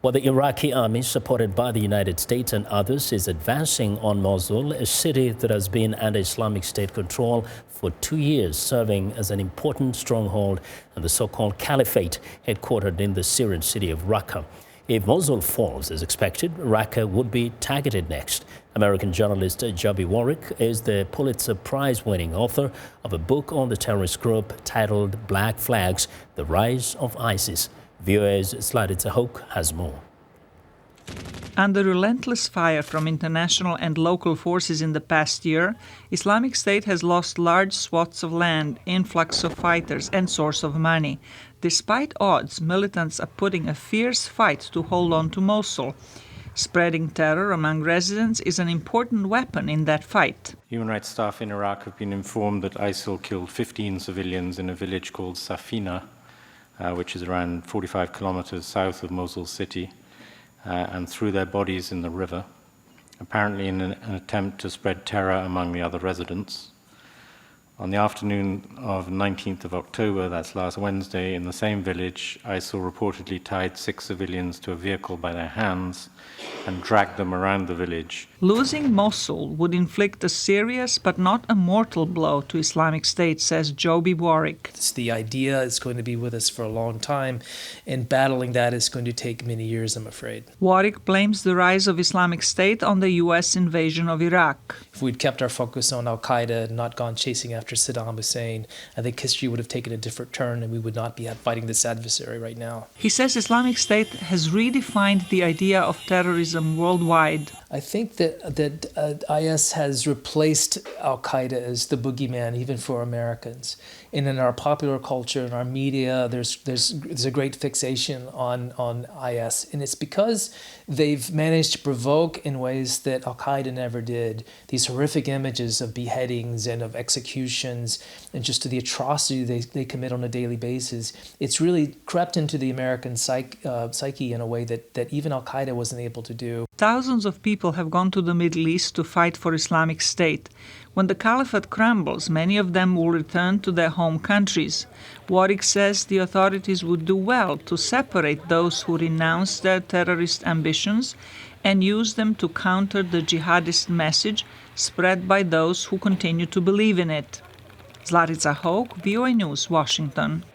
Well, the Iraqi army, supported by the United States and others, is advancing on Mosul, a city that has been under Islamic State control for 2 years, serving as an important stronghold in the so-called caliphate, headquartered in the Syrian city of Raqqa. If Mosul falls as expected, Raqqa would be targeted next. American journalist Joby Warwick is the Pulitzer Prize-winning author of a book on the terrorist group titled Black Flags: The Rise of ISIS. VOA's Zlatica Hoke has more. Under relentless fire from international and local forces in the past year, Islamic State has lost large swaths of land, influx of fighters, and source of money. Despite odds, militants are putting a fierce fight to hold on to Mosul. Spreading terror among residents is an important weapon in that fight. Human rights staff in Iraq have been informed that ISIL killed 15 civilians in a village called Safina, which is around 45 kilometers south of Mosul city, and threw their bodies in the river, apparently in an attempt to spread terror among the other residents. On the afternoon of 19th of October, that's last Wednesday, in the same village, ISIL reportedly tied 6 civilians to a vehicle by their hands and dragged them around the village. Losing Mosul would inflict a serious but not a mortal blow to Islamic State, says Joby Warwick. The idea is going to be with us for a long time, and battling that is going to take many years, I'm afraid. Warwick blames the rise of Islamic State on the U.S. invasion of Iraq. If we'd kept our focus on al-Qaeda and not gone chasing after Saddam Hussein, I think history would have taken a different turn and we would not be fighting this adversary right now. He says Islamic State has redefined the idea of terrorism worldwide. I think that IS has replaced al-Qaeda as the boogeyman, even for Americans. And in our popular culture, in our media, there's a great fixation on IS. And it's because they've managed to provoke in ways that al-Qaeda never did. These horrific images of beheadings and of executions and just the atrocity they commit on a daily basis. It's really crept into the American psyche in a way that even al-Qaeda wasn't able to do. Thousands of people have gone to the Middle East to fight for Islamic State. When the caliphate crumbles, many of them will return to their home countries. Warwick says the authorities would do well to separate those who renounce their terrorist ambitions and use them to counter the jihadist message spread by those who continue to believe in it. Zlatica Hoke, VOA News, Washington.